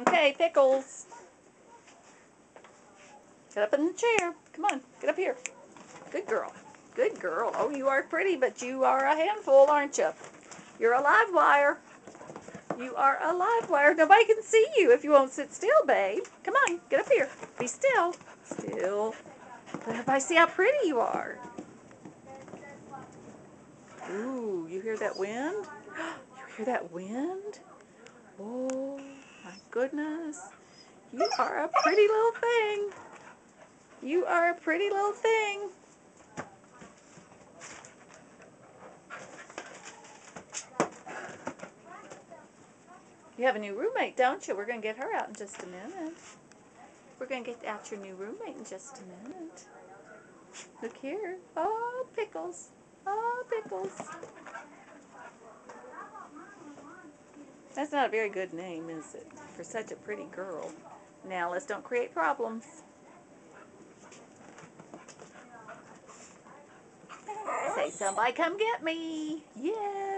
Okay, Pickles. Get up in the chair. Come on, get up here. Good girl. Good girl. Oh, you are pretty, but you are a handful, aren't you? You're a live wire. You are a live wire. Nobody can see you if you won't sit still, babe. Come on, get up here. Be still. Still. Let everybody see how pretty you are. Ooh, you hear that wind? You hear that wind? Oh, my goodness. You are a pretty little thing. You are a pretty little thing. You have a new roommate, don't you? We're going to get her out in just a minute. We're going to get out your new roommate in just a minute. Look here. Oh, Pickles. Oh, Pickles. That's not a very good name, is it? For such a pretty girl. Now, let's don't create problems. Say, somebody come get me. Yeah.